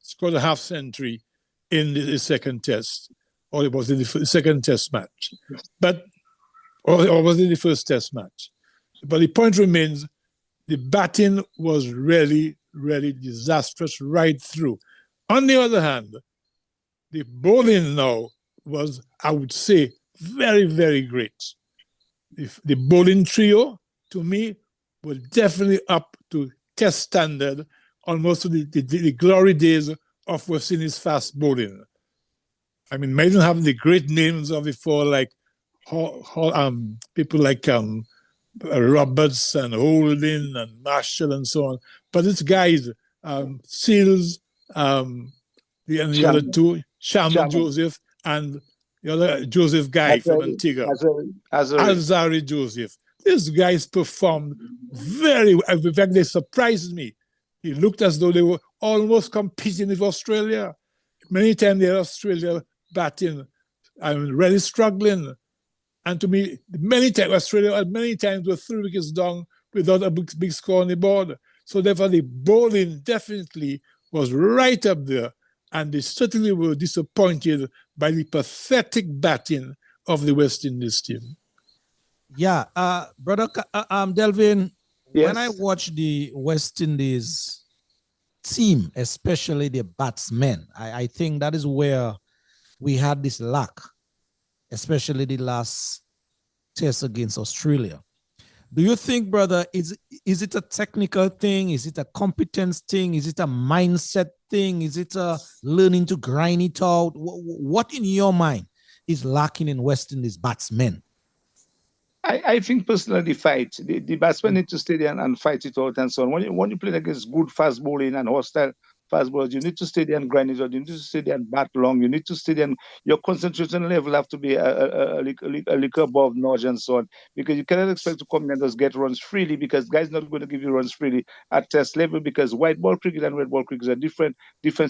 scored a half century in the second test, or it was in the second test match, but or was it the first test match? But the point remains, the batting was really, really disastrous right through. On the other hand, the bowling now was, I would say, very, very great. The bowling trio, to me, was definitely up to test standard, almost to the glory days of West Indies fast bowling. I mean, may not have the great names of before, like people like Roberts and Holding and Marshall and so on. But these guys, Seals, the other two, Shaman Joseph, and the other Joseph guy from Antigua, Alzari Joseph. These guys performed very well. In fact, they surprised me. It looked as though they were almost competing with Australia. Many times they had Australia batting, really struggling. And to me, many times Australia many times were 3 wickets down without a big score on the board. So therefore, the bowling definitely was right up there. And they certainly were disappointed by the pathetic batting of the West Indies team. Yeah, brother Delvin, when I watch the West Indies team, especially the batsmen, I think that is where we had this lack, especially the last test against Australia. Do you think, brother, is it a technical thing? Is it a competence thing? Is it a mindset thing? Is it a learning to grind it out? What in your mind is lacking in West Indies batsmen? I think personally the fight. The batsmen need to stay there and fight it out and so on. When you play against good fast bowling and hostile fast bowlers, you need to stay there and grind it out. You need to stay there and bat long. You need to stay there and your concentration level have to be a little above notch and so on. Because you cannot expect to come in and just get runs freely, because guys not going to give you runs freely at test level, because white ball cricket and red ball cricket is a different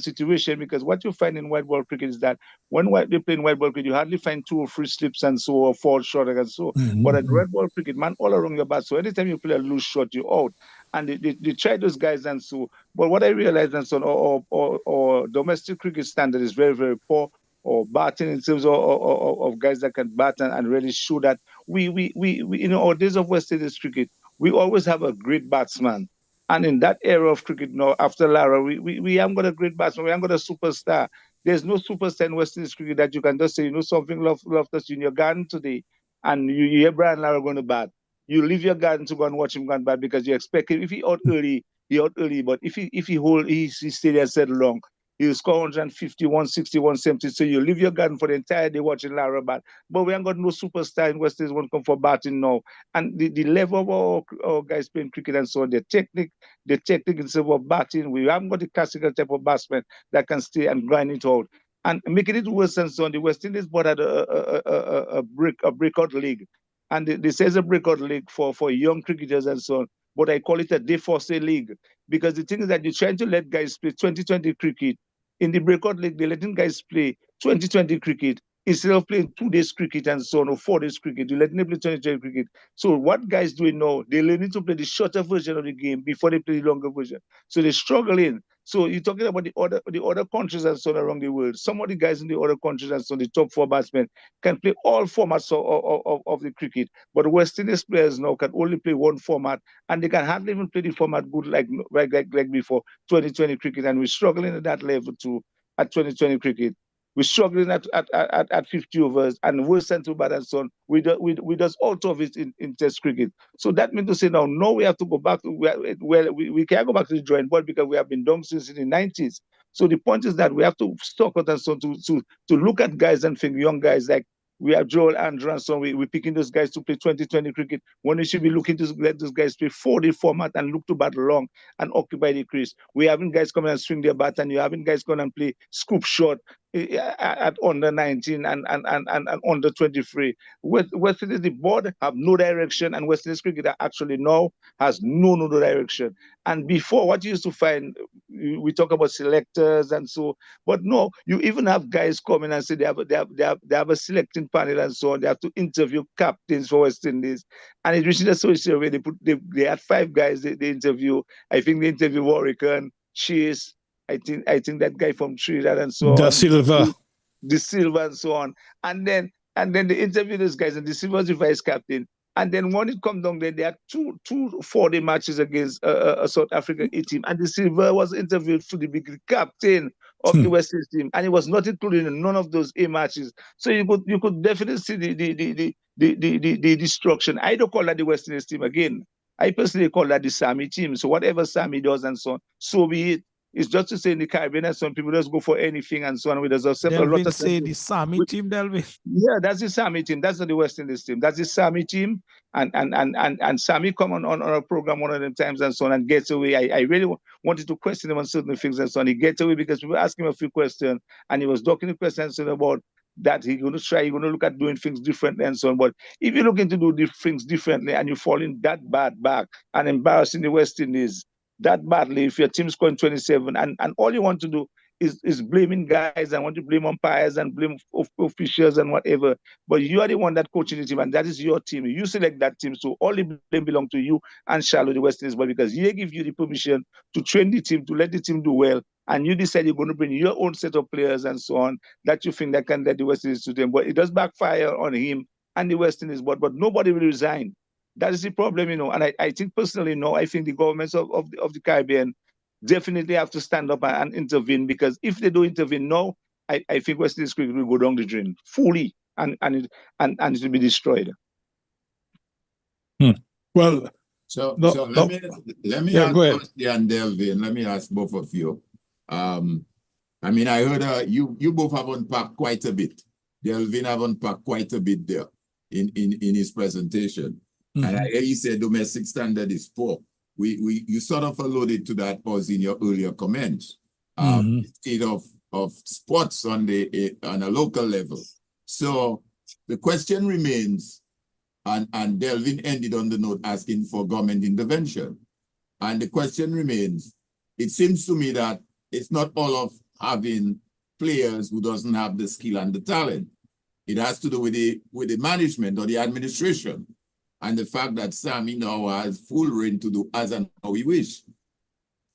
situation. Because what you find in white ball cricket is that when they play in white ball cricket, you hardly find 2 or 3 slips and so, or 4 short and so. But at red ball cricket, man, all around your bat. So anytime you play a loose shot, you out. And they try those guys and so. But what I realized and so on, or domestic cricket standard is very, very poor, or batting in terms of guys that can bat and really show that we in our days of West Indies cricket, we always have a great batsman. And in that era of cricket now, after Lara, we haven't got a great batsman, we haven't got a superstar. There's no superstar in West Indies cricket that you can just say, you know something, Loftus in your garden today, and you hear Brian Lara going to bat. You leave your garden to go and watch him go and bat, because you expect him. If he out early, he out early. But if he stay there said long, he'll score 150, 160, 170. So you leave your garden for the entire day watching Lara bat. But we ain't got no superstar in West Indies won't come for batting now. And the level of our guys playing cricket and so on, the technique in terms of batting, we haven't got the classical type of batsman that can stay and grind it out. And making it worse and so on, the West Indies board had a breakout league. And this is a breakout league for young cricketers and so on. But I call it a deforce league, because the thing is that you're trying to let guys play 2020 cricket. In the breakout league, they're letting guys play 2020 cricket instead of playing 2 days cricket and so on, or 4 days cricket. You're letting them play 2020 cricket. So what guys doing now, they're learning to play the shorter version of the game before they play the longer version. So they're struggling. So you're talking about the other countries and so on around the world. Some of the guys in the other countries and so on, the top 4 batsmen, can play all formats of the cricket. But West Indies players now can only play one format, and they can hardly even play the format good like before 2020 cricket. And we're struggling at that level too at 2020 cricket. We're struggling at 50 overs, and worse than too bad and so on. We does all of it in test cricket. So that means to say now we have to go back to we can't go back to the drawing board, because we have been done since in the 90s. So the point is that we have to stock out and so on to look at guys and think young guys like we have Joel Andrew and so on. We're picking those guys to play 2020 cricket when we should be looking to let those guys play 4-day format and look to bat long and occupy the crease. We're having guys come and swing their bat, and you're having guys come and play scoop shot at under 19 and under 23. West Indies, the board have no direction, and West Indies cricket actually now has no direction. And before, what you used to find, we talk about selectors and so, but no, you even have guys coming and say they have a selecting panel and so on. They have to interview captains for West Indies, and it reached a situation where they had 5 guys they interview. I think they interview Warwick, Chase, I think that guy from Trinidad and so Da on. Silva. De Silva and so on. And then they interview those guys, and De Silva was the vice captain. And then when it comes down there, there are two 4-day matches against a South African A team. And De Silva was interviewed for the big captain of the West Indies team, and he was not included in none of those A matches. So you could definitely see the destruction. I don't call that the West Indies team again. I personally call that the Sammy team. So whatever Sammy does and so on, so be it. It's just to say in the Caribbean and some people just go for anything and so on. There's a lot of say the Sammy team, Delvin. Yeah, that's the Sammy team. That's not the West Indies team. That's the Sammy team. And Sammy come on a program one of them times and so on and gets away. I really wanted to question him on certain things and so on. He gets away because we were asking him a few questions and he was talking to questions about that he's going to look at doing things differently and so on. But if you're looking to do things differently and you fall in that bad back and embarrassing the West Indies that badly, if your team scoring 27 and all you want to do is blaming guys and want to blame umpires and blame officials and whatever, but you are the one that coaching the team and that is your team. You select that team, so all the blame belong to you and Charlotte the West Indies, but because they give you the permission to train the team, to let the team do well, and you decide you're going to bring your own set of players and so on that you think that can let the West Indies to them, but it does backfire on him and the West Indies, but nobody will resign. That is the problem, and I think personally, I think the governments of the Caribbean definitely have to stand up and intervene, because if they don't intervene now, I think West Indies cricket will go down the drain fully and it will be destroyed. Well, let me ask Rusty and Delvin. Let me ask both of you. I heard you both have unpacked quite a bit. Delvin have unpacked quite a bit there in his presentation. And I hear you say domestic standard is poor. You sort of alluded to that was in your earlier comments. State of sports on a local level. So the question remains, and Delvin ended on the note asking for government intervention. And the question remains, it seems to me that it's not all of having players who doesn't have the skill and the talent. It has to do with the management or the administration. And the fact that Sammy now has full reign to do as and how he wish.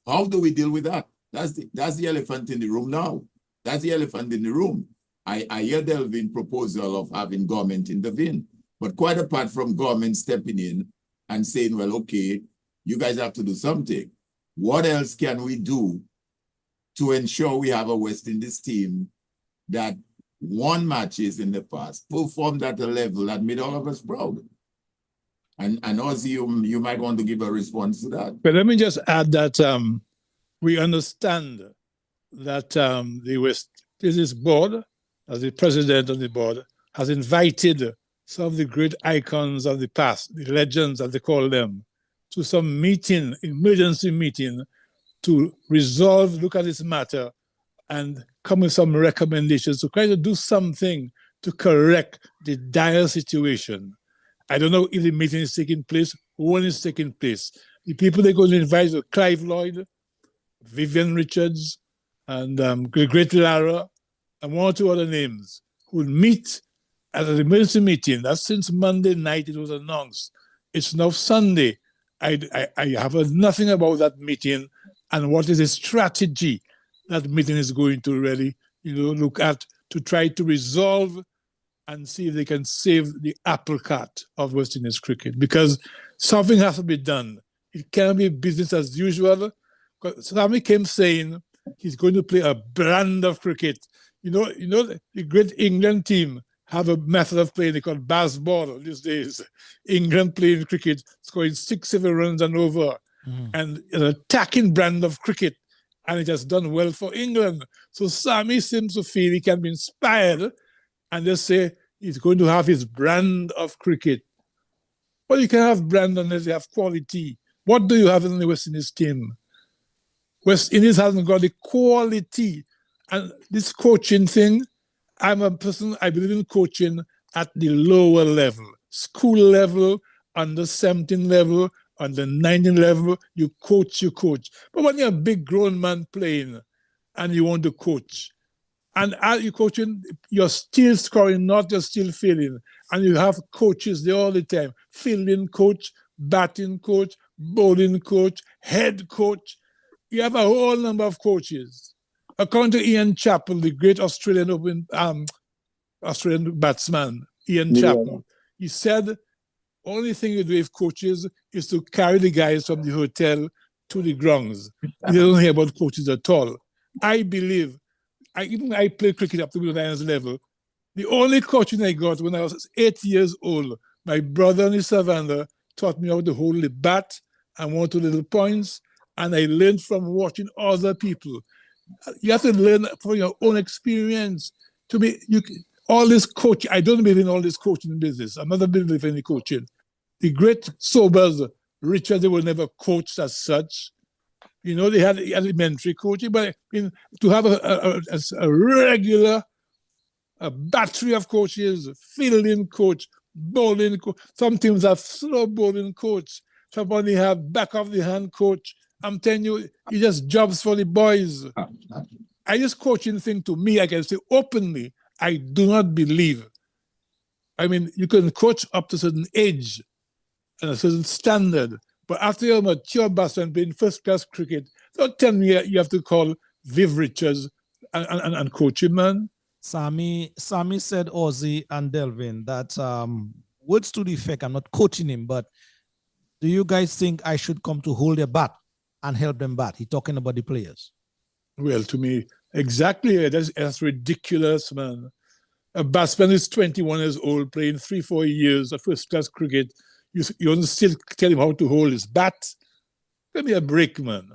How do we deal with that? That's the elephant in the room now. That's the elephant in the room. I hear Delvin's proposal of having government intervene, but quite apart from government stepping in and saying, well, okay, you guys have to do something. What else can we do to ensure we have a West Indies team that won matches in the past, performed at a level that made all of us proud? And Ozzy, you might want to give a response to that. But let me just add that we understand that the West Indies board, as the president of the board, has invited some of the great icons of the past, the legends as they call them, to some meeting, emergency meeting, to look at this matter and come with some recommendations to try to do something to correct the dire situation. I don't know if the meeting is taking place, when it's taking place. The people they're going to invite are Clive Lloyd, Vivian Richards, and Great Lara, and one or two other names who will meet at an emergency meeting. That's since Monday night it was announced. It's now Sunday. I have heard nothing about that meeting and what is the strategy that meeting is going to really look at to try to resolve and see if they can save the apple cart of West Indies cricket, because something has to be done. It can't be business as usual. Sammy came saying he's going to play a brand of cricket. The great England team have a method of playing they call baseball these days. England playing cricket, scoring 6-7 runs and over, and an attacking brand of cricket, and it has done well for England. So Sammy seems to feel he can be inspired and just say he's going to have his brand of cricket. Well, you can have brand unless you have quality. What do you have in the West Indies team? West Indies hasn't got the quality. And this coaching thing, I'm a person, I believe in coaching at the lower level. School level, under 17 level, under 19 level, you coach. But when you're a big grown man playing and you want to coach, and as you're coaching, you're still scoring, not just still fielding. And you have coaches there all the time. Fielding coach, batting coach, bowling coach, head coach. you have a whole number of coaches. According to Ian Chappell, the great Australian batsman, Ian Chappell, he said, only thing you do with coaches is to carry the guys from the hotel to the grounds. You don't hear about coaches at all. I believe, I played cricket up to the Lions level. The only coaching I got when I was 8 years old, my brother in the Savannah taught me how to hold the bat and 1 or 2 little points, and I learned from watching other people. You have to learn from your own experience. All this coaching, I don't believe in all this coaching business. I'm not a believer in the coaching. The great Sobers, Richard, they were never coached as such. You know, they had elementary coaching, but to have a regular battery of coaches, fielding coach, bowling coach. Some teams have slow bowling coach. Somebody have back of the hand coach. I'm telling you, it just jobs for the boys. I just coaching thing to me, I can say openly, I do not believe. I mean, you can coach up to a certain age and a certain standard, but after you're mature batsman playing first-class cricket, don't tell me you have to call Viv Richards and coach him, man. Sammy said, Ozzy and Delvin, that words to the effect, I'm not coaching him, but do you guys think I should come to hold their bat and help them bat? He's talking about the players. Well, to me, exactly. That's ridiculous, man. A batsman is 21 years old, playing 3-4 years of first-class cricket. You don't still tell him how to hold his bat. Give me a break, man.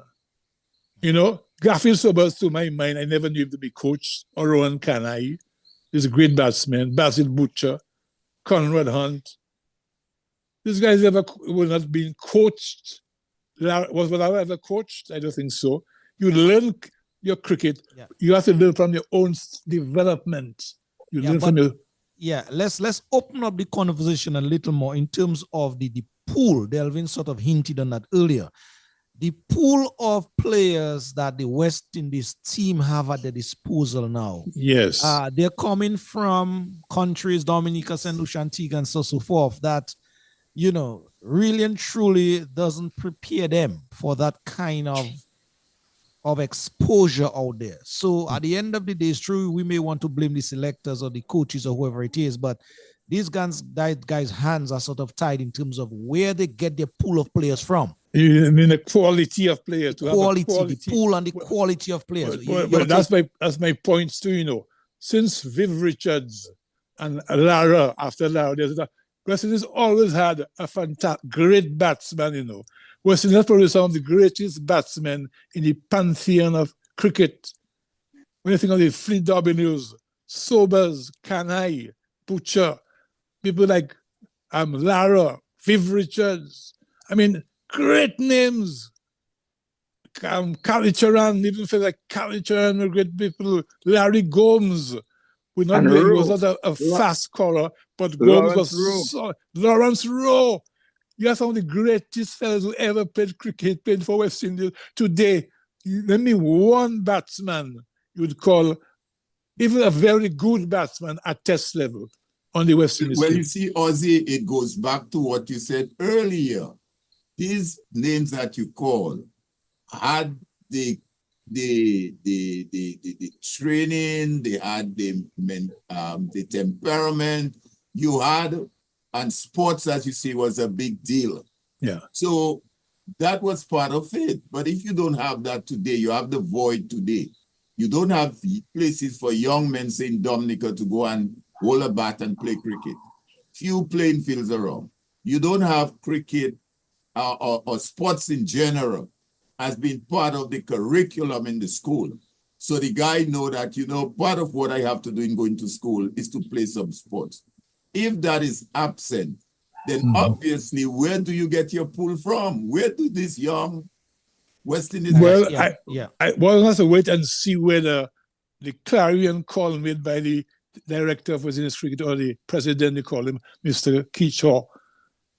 You know, Garfield Sobers, to my mind, I never knew him to be coached. Or Rowan Kanai. He's a great batsman. Basil Butcher, Conrad Hunt. These guys were not being coached. Was Lara ever coached? I don't think so. You learn your cricket. Yeah. You have to learn from your own development. You learn from your... Yeah, let's open up the conversation a little more in terms of the pool. Delvin sort of hinted on that earlier. The pool of players that the West Indies team have at their disposal now. Yes. They're coming from countries, Dominica, St. Lucia, Antigua, and so forth, that, you know, really and truly doesn't prepare them for that kind of exposure out there. So at the end of the day, it's true, we may want to blame the selectors or the coaches or whoever it is, but these guys' hands are sort of tied in terms of where they get their pool of players from. You mean the quality of players? The pool and the quality of players. Well, that's my point too, you know. Since Viv Richards and Lara, after Lara, West Indies always had a fantastic, great batsman, you know. West Indies probably some of the greatest batsmen in the pantheon of cricket. When you think of the Fleet Dobbiners, Sobers, Kanai, Butcher, people like Lara, Viv Richards. I mean, great names. Kalicharan, even feel like Kalicharan were great people. Larry Gomes. He was not a fast caller, but Gomes was Lawrence Rowe. You are some of the greatest fellas who ever played cricket, played for West Indies. Today, let me one batsman you would call even a very good batsman at test level on the West Indies. Well, you see, Ozzy, it goes back to what you said earlier. These names that you call had the training, they had the temperament you had, and sports, as you say, was a big deal. Yeah. So that was part of it. But if you don't have that today, you have the void today. You don't have places for young men, say in Dominica, to go and hold a bat and play cricket. Few playing fields around. You don't have cricket or sports in general has been part of the curriculum in the school. So the guy know that, you know, part of what I have to do in going to school is to play some sports. If that is absent, then obviously, where do you get your pool from? Where do these young West Indies... Well, I have to wait and see whether the clarion call made by the director of West Indies Cricket or the president, they call him, Mr. Keachaw,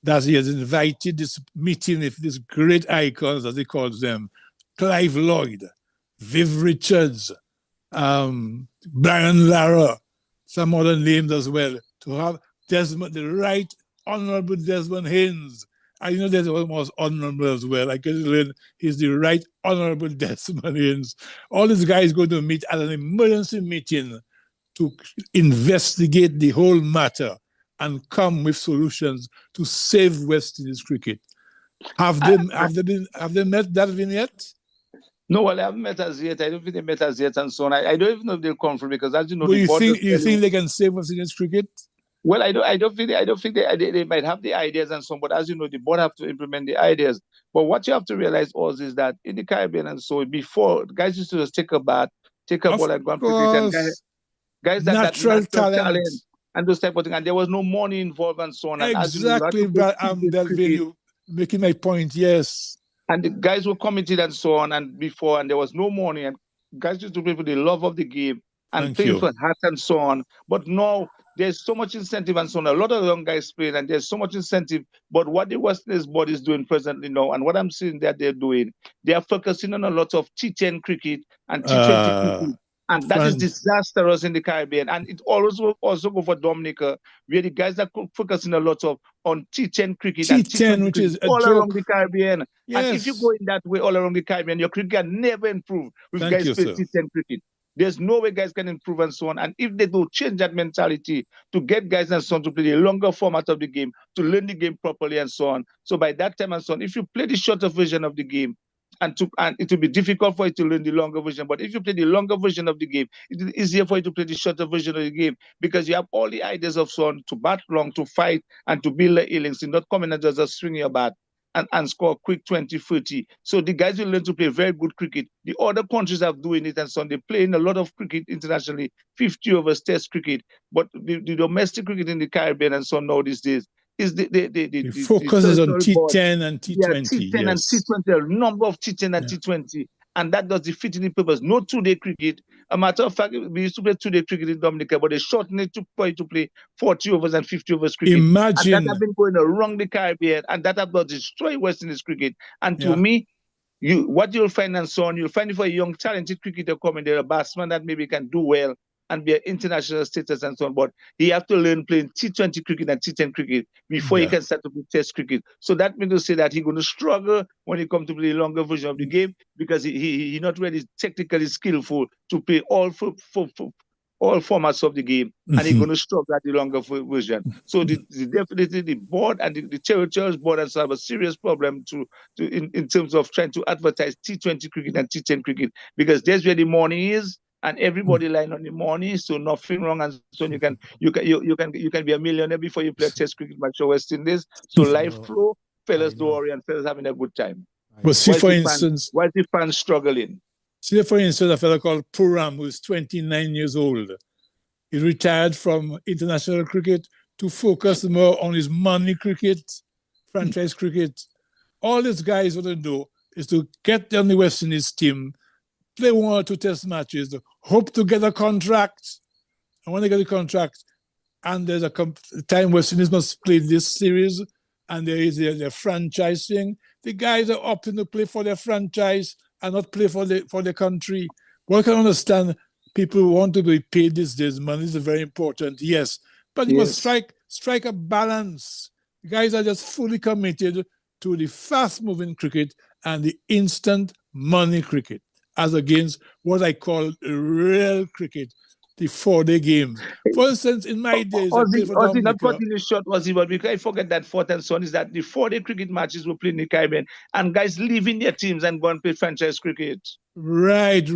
that he has invited this meeting with these great icons, as he calls them, Clive Lloyd, Viv Richards, Brian Lara, some other names as well, to have Desmond, the Right Honorable Desmond Haynes, I know there's almost honorable as well. I can learn he's the right honorable Desmond. All these guys go to meet at an emergency meeting to investigate the whole matter and come with solutions to save West Indies cricket. Have they met Dalvin yet? No, well, I haven't met us yet. I don't think they met us yet, and so on. I don't even know if they'll come through because, as you know, you think they can save West Indies cricket? Well, I don't think they might have the ideas and so on, but as you know, the board have to implement the ideas. But what you have to realize also is that in the Caribbean and so before, guys used to just take a bath, take a ball and go and play cricket, and guys that natural talent and those type of things, and there was no money involved and so on. And exactly, but you making my point, yes. And the guys were committed and so on, and before, and there was no money, and guys used to play for the love of the game and playing for hats and so on. But now there's so much incentive and so on. A lot of young guys playing, and there's so much incentive. But what the West Indies board is doing presently now, and what I'm seeing that they're doing, they are focusing on a lot of T10 cricket and T20 cricket. And that is disastrous in the Caribbean. And it also go for Dominica, where the guys are focusing a lot on T10 cricket and T20 which is all around the Caribbean. Yes. And if you go in that way all around the Caribbean, your cricket can never improve with guys playing T10 cricket. There's no way guys can improve and so on. And if they do change that mentality to get guys and so on to play the longer format of the game, to learn the game properly and so on. So by that time and so on, if you play the shorter version of the game, and it will be difficult for you to learn the longer version. But if you play the longer version of the game, it is easier for you to play the shorter version of the game because you have all the ideas of so on to bat long, to fight, and to build the innings, and not come in and just swing your bat and score quick 20, 30. So the guys will learn to play very good cricket. The other countries are doing it and so on. They play in a lot of cricket internationally, 50 overs test cricket. But the domestic cricket in the Caribbean and so on now these days is the focus is on T10 and T20. Yeah, T10 and T20, a number of T10 and T20. And that does defeat the purpose. No two-day cricket. A matter of fact, we used to play two-day cricket in Dominica, but they shortened it for you to play 40 overs and 50 overs cricket. Imagine. And that has been going around the Caribbean, and that has destroyed West Indies cricket. And to me, what you'll find and so on, you'll find it for a young, talented cricketer coming there, a batsman that maybe can do well and be an international status and so on, but he have to learn playing T20 cricket and T10 cricket before he can start to play test cricket. So that means to say that he's going to struggle when he comes to play the longer version of the game because he not really technically skillful to play all formats of the game, and he's going to struggle at the longer version. So definitely the board and the territorial board has have a serious problem in terms of trying to advertise T20 cricket and T10 cricket because that's where the money is. And everybody line on the money, so nothing wrong, and so you can be a millionaire before you play a test cricket match for West Indies. So life flow, fellas don't worry, and fellas having a good time. But see, for instance, why the fans struggling? See, for instance, a fellow called Puram, who's 29 years old. He retired from international cricket to focus more on his money cricket, franchise cricket. All these guys want to do is to get on the West Indies team, play 1 or 2 test matches, hope to get a contract. And when they get a contract, and there's a time West Indies must play this series, and there is their franchise thing, the guys are opting to play for their franchise and not play for the country. One can understand people want to be paid these days. Money is very important, yes. But you must strike a balance. The guys are just fully committed to the fast-moving cricket and the instant money cricket, as against what I call real cricket, the 4-day games. For instance, in my days, I played for Dominica. Not cutting it short, but because I forget that fourth and so on is that the 4-day cricket matches were played in the Caribbean, and guys leaving their teams and going to play franchise cricket. Right.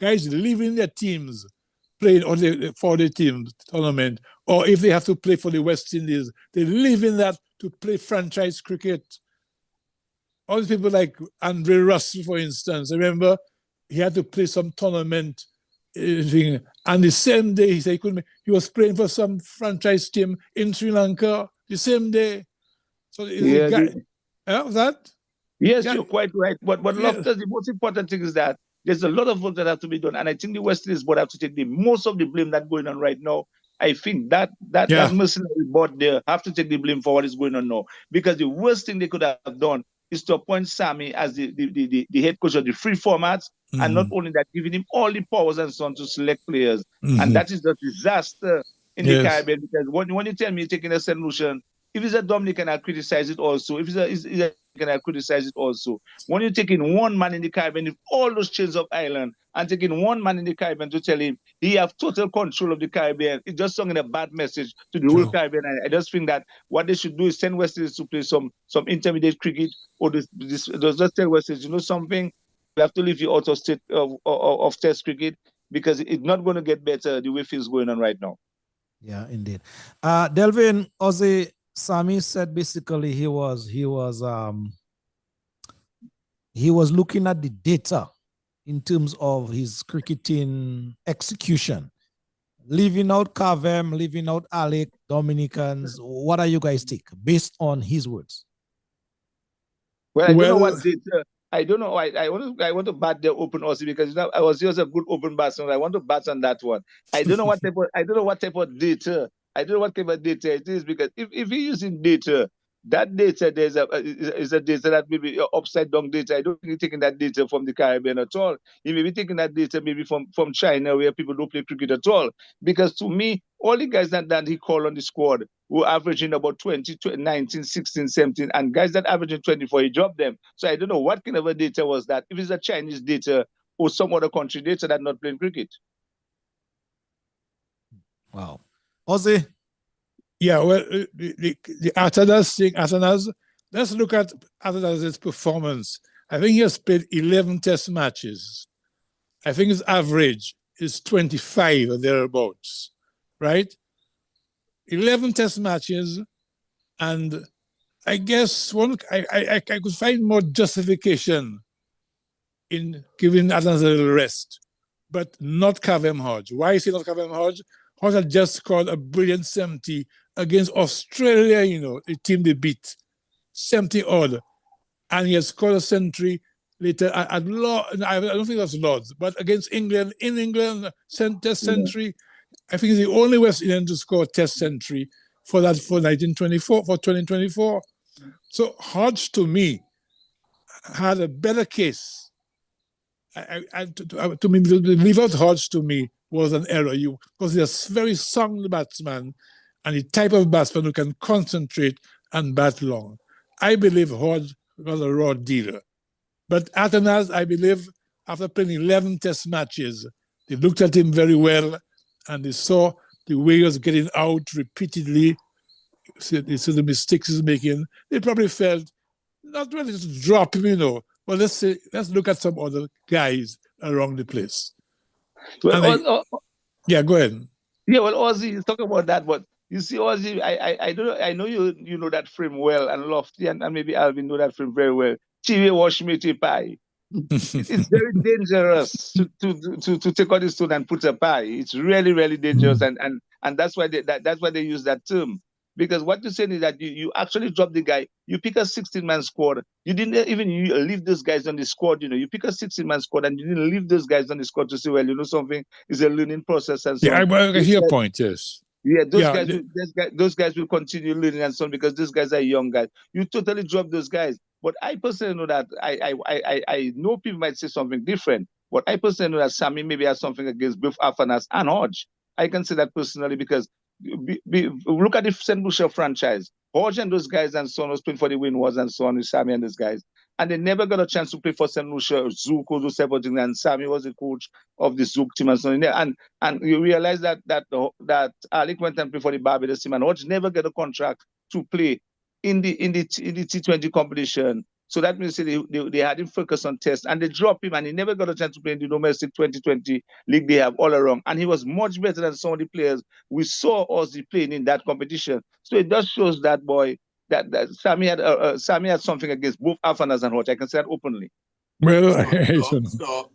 Guys leaving their teams, playing on the 4-day team tournament, or if they have to play for the West Indies, they're leaving that to play franchise cricket. All these people like Andre Russell, for instance, I remember he had to play some tournament, and the same day he said he couldn't. He was playing for some franchise team in Sri Lanka the same day. So that. Yes, you're quite right. But Loftus, the most important thing is that there's a lot of work that have to be done, and I think the West Indies board have to take most of the blame that's going on right now. I think that mercenary board there have to take the blame for what is going on now, because the worst thing they could have done is to appoint Sammy as the head coach of the free formats, and not only that, giving him all the powers and so on to select players. And that is a disaster in the Caribbean, because when you tell me you're taking a solution If it's a Dominican, I criticize it also. If it's a Dominican, I criticize it also. When you're taking one man in the Caribbean, if all those chains of island, and taking one man in the Caribbean to tell him he have total control of the Caribbean, it's just sending a bad message to the whole Caribbean. And I just think that what they should do is send West Indies to play some intermediate cricket, or just tell West Indies, you know something, you have to leave you out of state of Test cricket, because it's not going to get better the way things going on right now. Yeah, indeed. Delvin, Ozzy, Sammy said basically he was looking at the data in terms of his cricketing execution, leaving out Kavem, leaving out Alec, Dominicans. What are you guys take based on his words? Well, I don't know what data. I don't know. I want to bat the open Aussie, because I was just a good open batsman. I want to bat on that one. I don't know what type of data. I don't know what type of data it is, because if you're using data, that data is a data that may be upside down data. I don't think you're taking that data from the Caribbean at all. You may be taking that data maybe from China, where people don't play cricket at all. Because to me, all the guys that he called on the squad were averaging about 20, 19, 16, 17, and guys that averaging 24, he dropped them. So I don't know what kind of a data was that. If it's a Chinese data or some other country data that not playing cricket. Wow. Ozzy? Yeah, well, the Atanas thing, let's look at Atanas' performance. I think he has played 11 test matches. I think his average is 25 or thereabouts, right? 11 test matches, and I guess I could find more justification in giving Atanas a little rest, but not Kavem Hodge. Why is he not Kavem Hodge? Hodge had just scored a brilliant 70 against Australia, you know, the team they beat, 70 odd. And he has scored a century later at Lords. I don't think that's Lords, but against England, in England, test century. I think he's the only West Indian to score a test century for 2024. So Hodge, to me, had a better case. To me, leave out Hodge, to me, was an error. Because he's a very sound batsman, and the type of batsman who can concentrate and bat long. I believe Hodge was a raw dealer. But Atanas, I believe, after playing 11 test matches, they looked at him very well, and they saw the way he was getting out repeatedly. They saw the mistakes he's making. They probably felt not ready to drop him, you know. But let's look at some other guys around the place. Well, yeah, go ahead. Yeah, well, Ozzy, you talk about that, but you see, Ozzy, I don't know, I know you know that frame well, and Lofty and maybe Alvin know that frame very well. Chive wash me to pie. It's very dangerous to take on the stone and put a pie. It's really, really dangerous, and that's why they use that term. Because what you're saying is that you actually drop the guy, you pick a 16-man squad, you didn't even leave those guys on the squad, you know, you pick a 16-man squad and you didn't leave those guys on the squad to say, well, you know something, is a learning process and so on. I hear your point, yes. Yeah, those guys will continue learning and so on, because these guys are young guys. You totally drop those guys. But I personally know that I know people might say something different, but I personally know that Sammy maybe has something against both Afanas and Hodge. I can say that personally, because look at the St. Lucia franchise. Hodge and those guys and so on was playing for the Windwards and so on with Sammy and those guys. And they never got a chance to play for St. Lucia, Zouk, or those everything. And Sammy was the coach of the Zouk team and so on. And you realize that Alec went and played for the Barbados team, and Hodge never got a contract to play in the T20 competition. So that means they had him focus on tests, and they dropped him, and he never got a chance to play in the domestic 2020 league they have all around. And he was much better than some of the players we saw Ozzy playing in that competition. So it just shows that boy that Sammy had something against both Afanas and Hodge. I can say that openly. Well,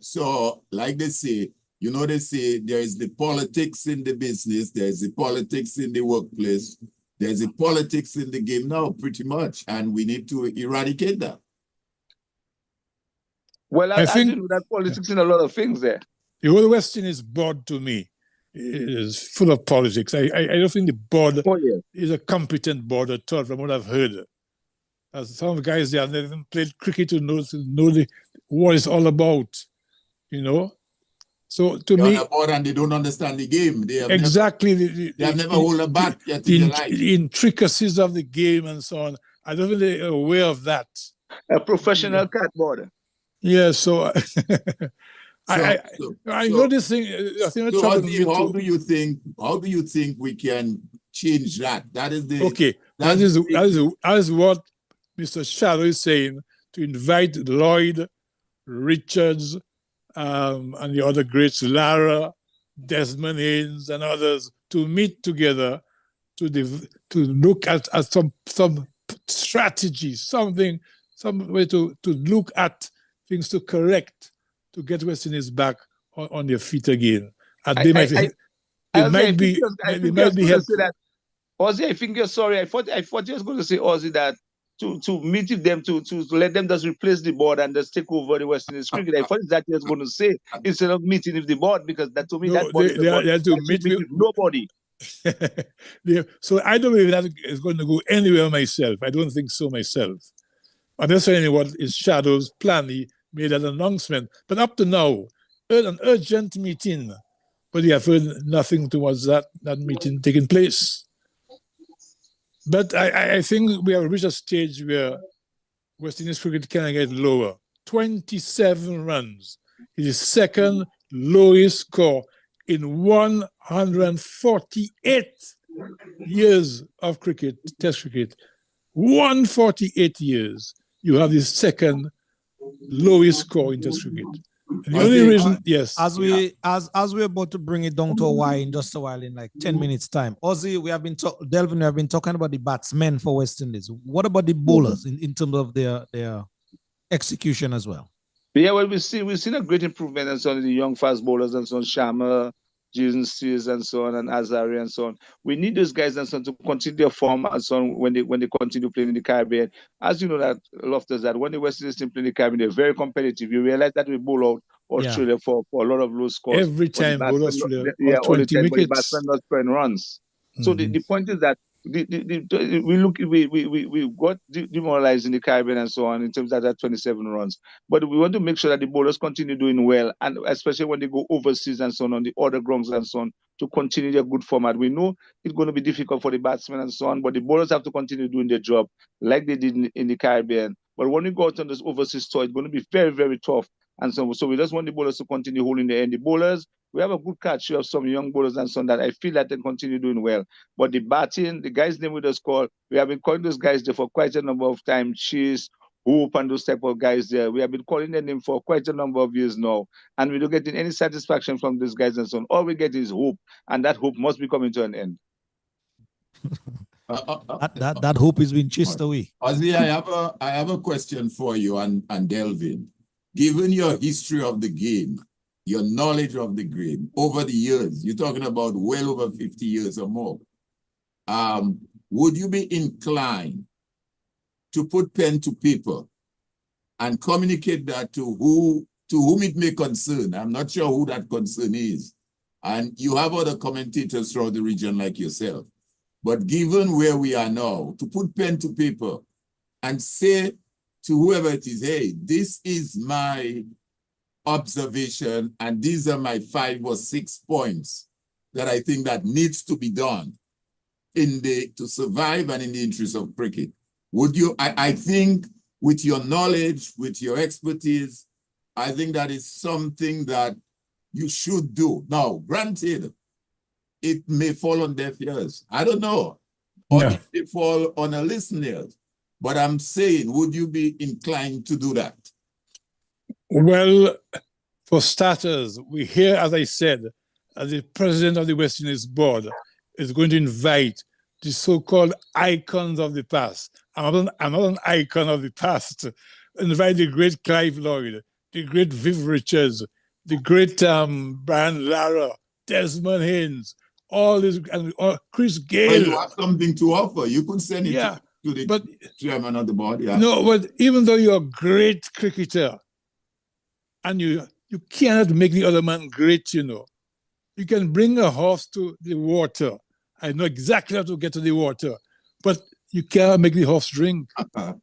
so like they say, you know, they say there is the politics in the business, there is the politics in the workplace, there's the politics in the game now, pretty much, and we need to eradicate that. Well, I think that politics in a lot of things there. The whole West Indies board, to me, is full of politics. I don't think the board is a competent board at all, from what I've heard. As some of the guys there never played cricket to know what it's all about, you know. So to They're me, on a board and they don't understand the game. They have exactly they have never hold a bat yet in their life. The intricacies of the game and so on. I don't think they're aware of that. A professional cardboard. Yeah, so I know this thing. I think so how do you think we can change that? That is the okay. That is what Mr. Shadow is saying, to invite Lloyd, Richards, and the other greats, Lara, Desmond Haynes, and others, to meet together to look at some strategy, some way to look at things to correct, to get West Indies back on their feet again. And they might be helpful. Ozzy, I think you're sorry. I thought you were going to say, Ozzy, that to meet with them, to let them just replace the board and just take over the West Indies cricket. I thought that you were going to say, instead of meeting with the board, because that to me, no, that board they have to meet with nobody. So I don't believe that is going to go anywhere myself. I don't think so myself. Understanding what is Shadow's plan, he made an announcement. But up to now, an urgent meeting, but we have heard nothing towards that meeting taking place. But I think we have reached a stage where West Indies cricket can get lower. 27 runs is the second lowest score in 148 years of cricket, Test cricket. 148 years, you have the second lowest score in Test cricket. And the only reason, yes. As we're about to bring it down to a wire in just a while, in like 10 minutes time. Ozzy, Delvin, we have been talking about the batsmen for West Indies. What about the bowlers in terms of their execution as well? Yeah, well, we've seen a great improvement in some of the young fast bowlers and so on, Sharma, Jason Steers and so on, and Azari and so on. We need those guys and so on to continue their form and so on when they continue playing in the Caribbean. As you know, that Loftus, that when the West Indies team play in the Caribbean, they're very competitive. You realize that we bowl out Australia for a lot of low scores. Every time bowl Australia, all the time, 20 but the wickets. batsmen not scoring runs. So the point is that we got demoralized in the Caribbean and so on in terms of that 27 runs. But we want to make sure that the bowlers continue doing well, and especially when they go overseas and so on the other grounds and so on, to continue their good format. We know it's going to be difficult for the batsmen and so on, but the bowlers have to continue doing their job like they did in the Caribbean. But when we go out on this overseas tour, it's going to be very, very tough. And so we just want the bowlers to continue holding the end. The bowlers, we have a good catch of some young bowlers and so on that I feel that they continue doing well. But the batting, the guys' name we just call, we have been calling those guys there for quite a number of time. Chase, Hope, and those type of guys there. We have been calling their name for quite a number of years now. And we don't get any satisfaction from these guys and so on. All we get is hope. And that hope must be coming to an end. That hope is being chased away. Ozzy, I have a question for you and Delvin. Given your history of the game, your knowledge of the game over the years, you're talking about well over 50 years or more, would you be inclined to put pen to paper and communicate that to whom it may concern? I'm not sure who that concern is. And you have other commentators throughout the region like yourself. But given where we are now, to put pen to paper and say to whoever it is, hey, this is my observation and these are my 5 or 6 points that I think that needs to be done to survive and in the interest of cricket. Would you, I think with your knowledge, with your expertise, I think that is something that you should do. Now, granted, it may fall on deaf ears. I don't know. Or it may fall on a listener. But I'm saying, would you be inclined to do that? Well, for starters, we hear, as I said, the president of the West Indies board is going to invite the so-called icons of the past. I'm not an icon of the past. Invite the great Clive Lloyd, the great Viv Richards, the great Brian Lara, Desmond Haynes, all this, and Chris Gale. Well, you have something to offer. You could send it to the chairman of the board. Yeah. No, but even though you're a great cricketer, and you cannot make the other man great, you know. You can bring a horse to the water. I know exactly how to get to the water, but you can't make the horse drink. You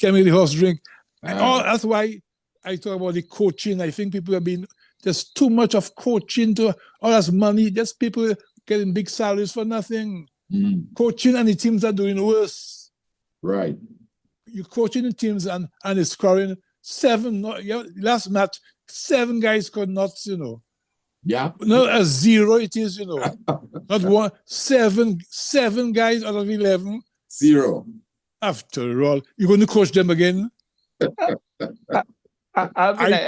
can't make the horse drink. That's why I talk about the coaching. I think people have been There's too much of coaching to all that's money. Just people getting big salaries for nothing. Coaching and the teams are doing worse. Right. You're coaching the teams and it's scoring 7. Last match, 7 guys scored nuts, you know. Yeah. Not a 0 it is, you know. Not 1. 7 guys out of 11. 0. After all, you're going to coach them again? I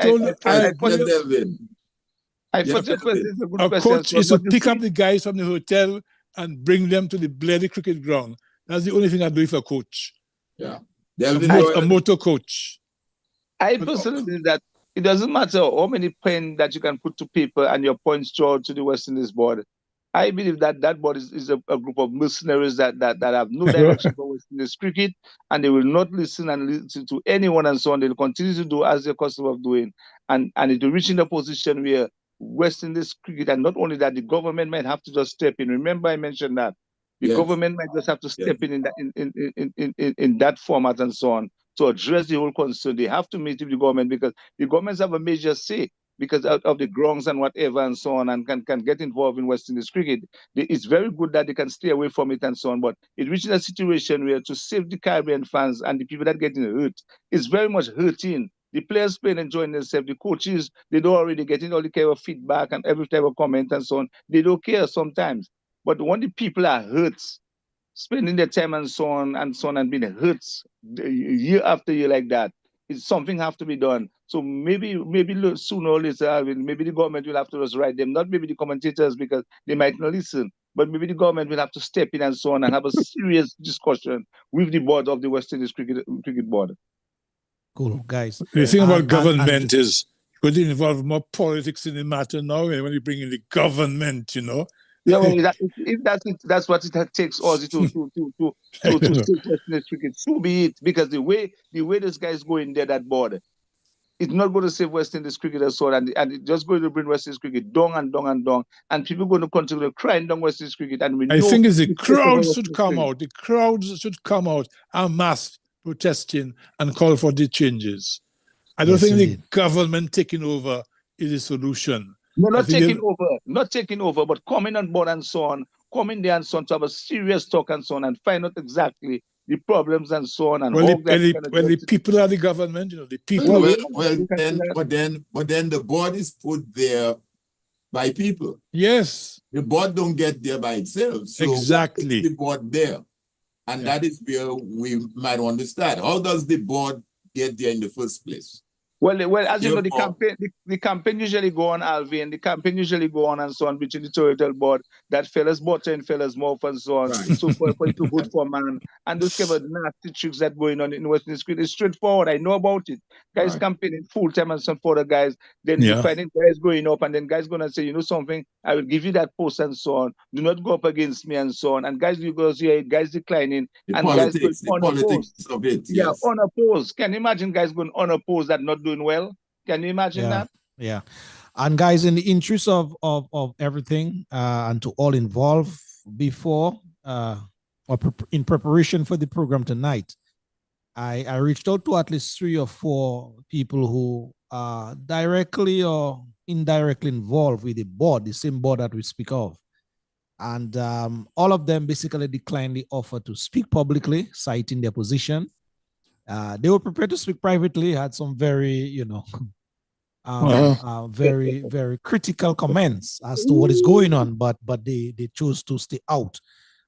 told your question is a good question. Coach is to pick up the guys from the hotel and bring them to the bloody cricket ground. That's the only thing I do for a coach. Yeah. A motor coach. I personally believe that it doesn't matter how many pens that you can put to paper and your points drawn to the West Indies board. I believe that board is a group of mercenaries that have no direction for West Indies cricket, and they will not listen to anyone and so on. They'll continue to do as they're accustomed of doing, and it will reach in a position where West Indies cricket, and not only that, the government might have to just step in. Remember, I mentioned that the government might just have to step in that format and so on to address the whole concern. They have to meet with the government because the governments have a major say because of the grounds and whatever and so on, and can get involved in West Indies cricket. It's very good that they can stay away from it and so on, but it reaches a situation where to save the Caribbean fans and the people that are getting hurt, it's very much hurting. The players playing enjoying themselves, the coaches, they don't already getting all the kind of feedback and every type of comment and so on. They don't care sometimes. But when the people are hurt, spending their time and so on and being hurt year after year like that, something have to be done. So maybe sooner or later, maybe the government will have to just write them, not maybe the commentators because they might not listen, but maybe the government will have to step in and so on and have a serious discussion with the board of the West Indies cricket board. Cool, guys. The thing about government is going to involve more politics in the matter now when you bring in the government, you know. Yeah, well, if that's what it takes also to save West Indies cricket. So be it, because the way this guy is going there, that board, it's not going to save West Indies cricket as well, and it's just going to bring West Indies cricket down and down and down, and people are going to continue to cry down West Indies cricket. And I think the crowds should come out. The crowds should come out en masse protesting and call for the changes. I don't think the government taking over is the solution. No, not taking over, but coming on board and so on, coming there and so on to have a serious talk and so on and find out exactly the problems and so on. And the people are the government, you know, the people. But then the board is put there by people. Yes. The board don't get there by itself. So exactly. The board there. And that is where we might understand. How does the board get there in the first place? Well, as you know, the campaign usually go on, Alvin. The campaign usually go on and so on between the territorial board, that fellas butter and fellas mouth and so on. Right. So for it to vote for man. And those kind of nasty tricks that going on in West Indies cricket is straightforward. I know about it. Guys campaigning full time and some for the guys. Then you finding guys going up and then guys gonna say, you know something, I will give you that post and so on. Do not go up against me and so on. And guys, you go see guys declining and guys going unopposed. Of it, yes. Yeah, unopposed. Can you imagine guys going unopposed that not doing well? Can you imagine that? Yeah. And guys, in the interest of everything and to all involved before or in preparation for the program tonight, I reached out to at least 3 or 4 people who are directly or indirectly involved with the board, the same board that we speak of. And all of them basically declined the offer to speak publicly, citing their position. They were prepared to speak privately, had some very, very, very critical comments as to what is going on, but they chose to stay out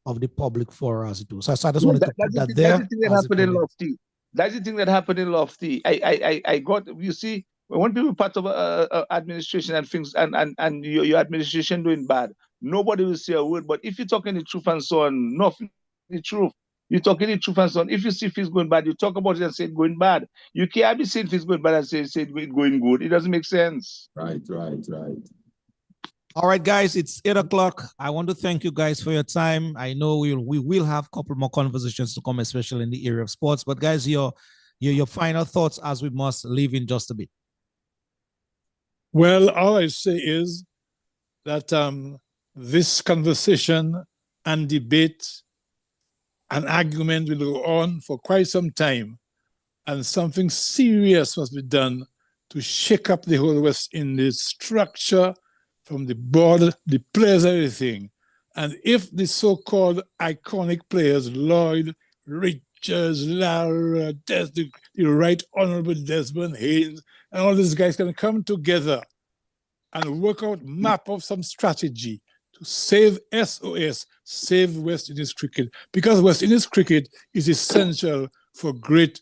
of the public for us to do. So I just wanted to put that there. That's the thing that happened in Lofty. That's the thing that happened in Lofty. I got, you see, when people part of administration and things and your administration doing bad, nobody will say a word. But if you're talking the truth and so on, nothing the truth. You're talking the truth and so on. If you see things going bad, you talk about it and say it's going bad. You can't be saying things going bad and say it's going good. It doesn't make sense. Right. All right, guys, it's 8 o'clock. I want to thank you guys for your time. I know we will have a couple more conversations to come, especially in the area of sports. But guys, your final thoughts as we must leave in just a bit. Well, all I say is that this conversation and debate and argument will go on for quite some time, and something serious must be done to shake up the whole West Indies structure from the board, the players, everything. And if the so-called iconic players, Lloyd, Richards, Lara, the Right Honorable Desmond Haynes, and all these guys can come together and work out, map out some strategy to save SOS, save West Indies cricket, because West Indies cricket is essential for great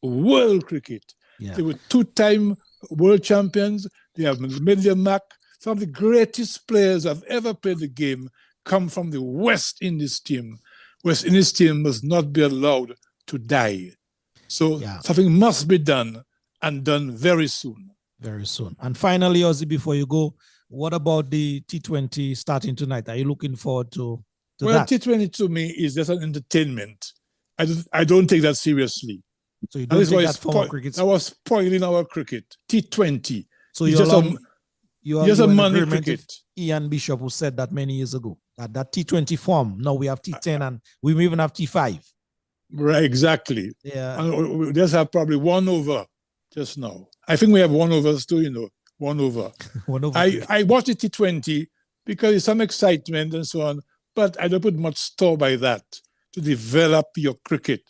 world cricket. Yeah. They were two-time world champions. They have made their mark. Some of the greatest players who have ever played the game come from the West Indies team. West Indies team must not be allowed to die. So something must be done, and done very soon. Very soon. And finally, Ozzy, before you go, what about the T20 starting tonight? Are you looking forward to that? Well, T20 to me is just an entertainment. I don't take that seriously. So you don't take that form of cricket? That was spoiling our cricket. T20. So you're just a money cricket. Ian Bishop, who said that many years ago, that T20 form. Now we have T10 and we even have T5. Right, exactly. Yeah. And we just have probably 1 over just now. I think we have 1 overs too, 1 over. 1 over. I watch the T20 because it's some excitement and so on, but I don't put much store by that to develop your cricket.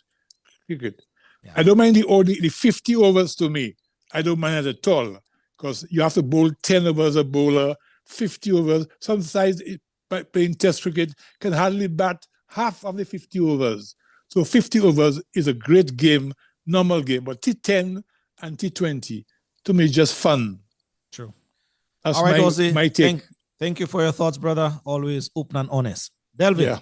Yeah. I don't mind the 50 overs to me. I don't mind it at all, because you have to bowl 10 overs a bowler, 50 overs. Some sides by playing test cricket can hardly bat half of the 50 overs. So 50 overs is a great game, normal game, but T10 and T20, to me, just fun. True. That's all right, Ozzy, my take. Thank you for your thoughts, brother. Always open and honest. Delvin.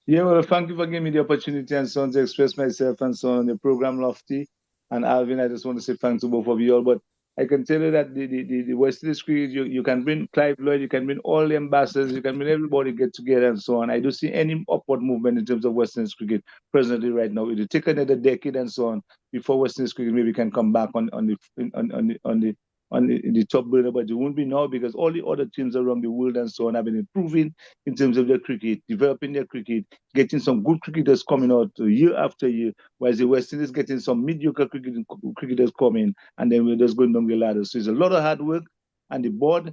Yeah, well, thank you for giving me the opportunity and so on to express myself and so on the program Lofty. And Alvin, I just want to say thanks to both of you all. But I can tell you that the West Indies cricket, you can bring Clive Lloyd, you can bring all the ambassadors, you can bring everybody get together and so on. I don't see any upward movement in terms of West Indies cricket presently right now. It will take another decade and so on before West Indies cricket maybe can come back on the top builder, but it won't be now, because all the other teams around the world and so on have been improving in terms of their cricket, developing their cricket, getting some good cricketers coming out year after year, whereas the West Indies getting some mediocre cricketers coming, and then we're just going down the ladder. So it's a lot of hard work, and the board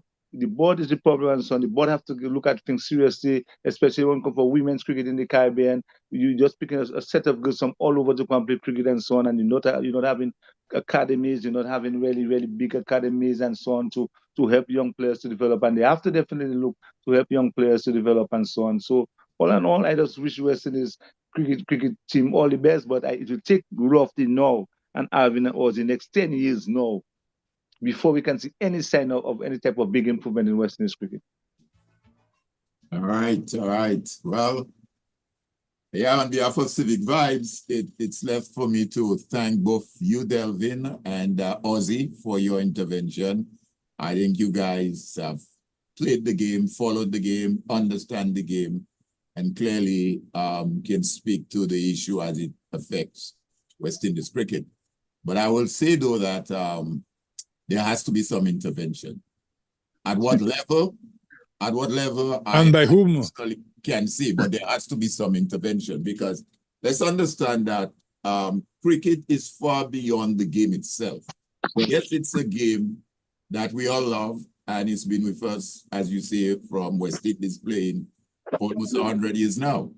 is the problem, and so on. The board have to look at things seriously, especially when it comes for women's cricket in the Caribbean. You just picking a set of girls from all over to complete cricket and so on, and you're not having academies, you're not having really, really big academies and so on to help young players to develop, and they have to definitely look to help young players to develop and so on. So all in all, I just wish West Indies cricket team all the best, but it will take roughly now and Alvin or the next 10 years now before we can see any sign of any type of big improvement in West Indies cricket. All right. Well, yeah, on behalf of Civic Vibes, it's left for me to thank both you, Delvin, and Ozzy for your intervention. I think you guys have played the game, followed the game, understand the game, and clearly can speak to the issue as it affects West Indies cricket. But I will say, though, that there has to be some intervention. At what level? And by whom? Can say, but there has to be some intervention, because let's understand that cricket is far beyond the game itself. Yes, it's a game that we all love, and it's been with us, as you say, from West Indies playing almost 100 years now.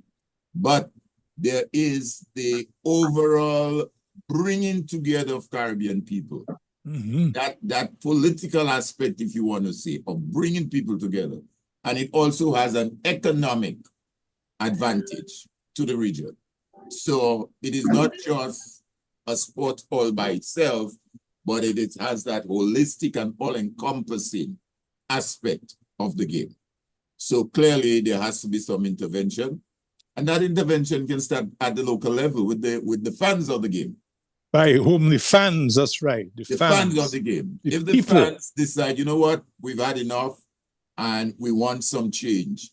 But there is the overall bringing together of Caribbean people. Mm-hmm. That political aspect, if you want to say, of bringing people together. And it also has an economic advantage to the region. So it is not just a sport all by itself, but it has that holistic and all-encompassing aspect of the game. So clearly there has to be some intervention. And that intervention can start at the local level with the fans of the game. By whom? The fans, that's right. The fans of the game. If the fans decide, you know what, we've had enough and we want some change,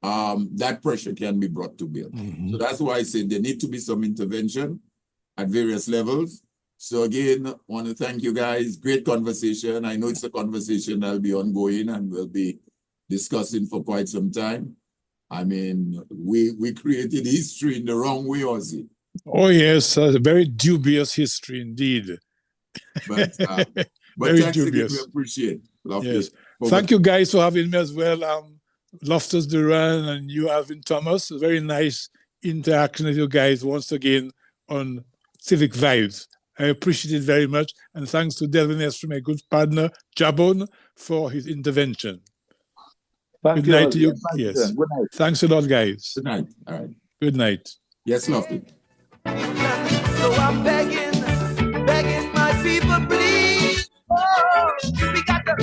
that pressure can be brought to bear. Mm-hmm. So that's why I said there need to be some intervention at various levels. So again, I want to thank you guys. Great conversation. I know it's a conversation that'll be ongoing and we'll be discussing for quite some time. I mean, we created history in the wrong way, Ozzy. Oh, yes, a very dubious history indeed. But But very thanks dubious. again, we appreciate. Yes. Thank you guys for having me as well. Loftus Duran and you, Alvin Thomas. Very nice interaction with you guys once again on Civic Vibes. I appreciate it very much. And thanks to Delvin Esther, my good partner, Jabon, for his intervention. Good night to you. Yes. Good night. Thanks a lot, guys. Good night. All right. Good night. Yes, Lofty. So I'm begging my people, please. Oh, we got to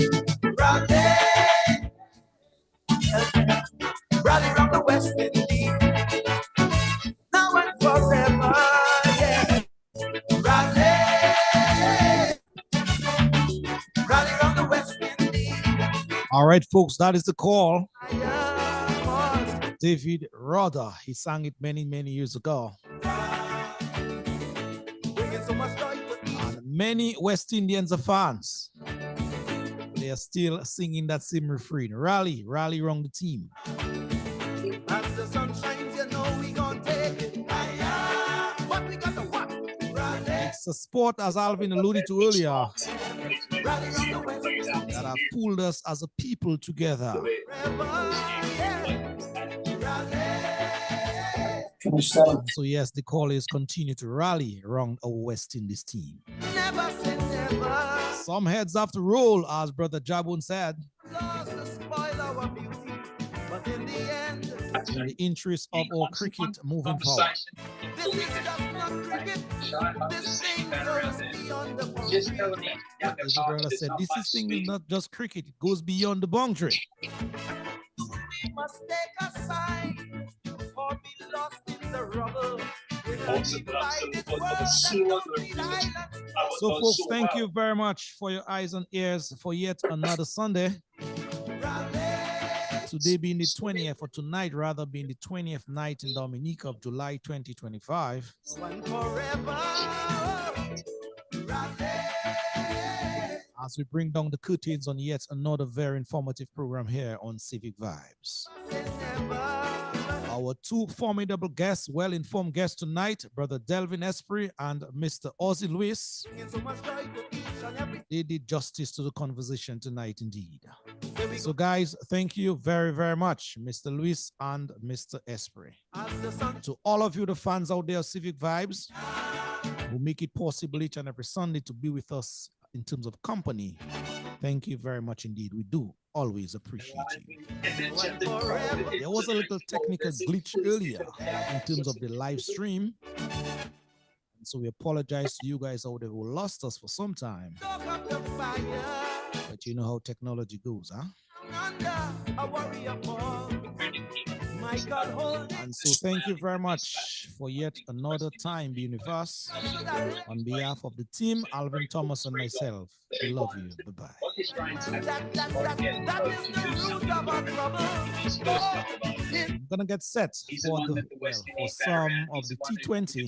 rally around the West Indies. Now and forever, yeah. Rally around the West Indies. All right, folks, that is the call. David Rudder, he sang it many, many years ago. And many West Indians are fans. They are still singing that same refrain. Rally around the team. As the sun shines, you know we gonna take it. But we got to what? It's a sport, as Alvin alluded to earlier, that have pulled us as a people together. So yes, the callers continue to rally around our West Indies team. Never say never. Some heads have to roll, as Brother Jabun said. Lost to spoil our beauty, but in the end, in the interest of our cricket moving forward. This is just not cricket. This thing goes beyond the boundary. As the brother said, this thing is not just cricket, it goes beyond the boundary. We must take a side or be lost in the rubble. So folks, thank you very much for your eyes and ears for yet another Sunday. Today being the 20th, or tonight rather being the 20th night in Dominica of July 2025. As we bring down the curtains on yet another very informative program here on Civic Vibes. Our two formidable guests, well-informed guests tonight, Brother Delvin Esprit and Mr. Ozzy Lewis. They did justice to the conversation tonight indeed. So guys, thank you very, very much, Mr. Lewis and Mr. Esprit. To all of you, the fans out there, Civic Vibes, who make it possible each and every Sunday to be with us in terms of company, thank you very much indeed. We do always appreciate you. There was a little technical glitch earlier in terms of the live stream. And so we apologize to you guys out there who lost us for some time. But you know how technology goes, huh? And so thank you very much for yet another time being with us. On behalf of the team, Alvin Thomas and myself, we love you. Bye-bye. I'm gonna get set for for some of the T20.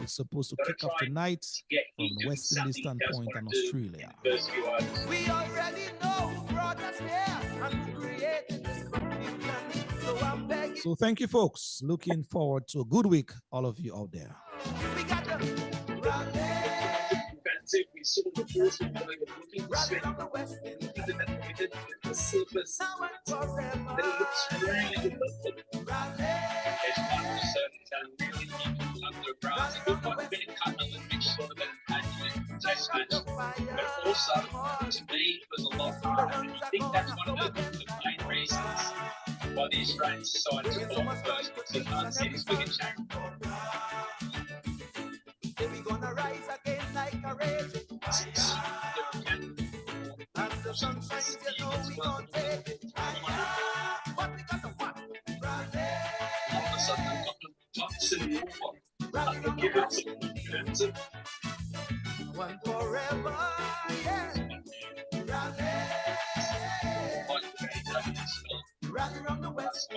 It's supposed to kick off tonight from the West Indies standpoint and Australia. We already know who brought us here and who created this confusion. So thank you, folks. Looking forward to a good week, all of you out there. We got to we saw the force of looking straight on the West End, the surface, then it looks really underground. It looked like a bit of cut and make sure that it had test match. But also, to me, it was a lot harder. And I think that's one of the main reasons why the Australians decided to fall first, because they can't see this wicket champion. We're gonna rise again like a raging fire. And the sun shines, you know we gonna take it higher. But we got to what? All of a sudden, I've got the tops in the water. I can give it some one forever, yeah. Rally around the West.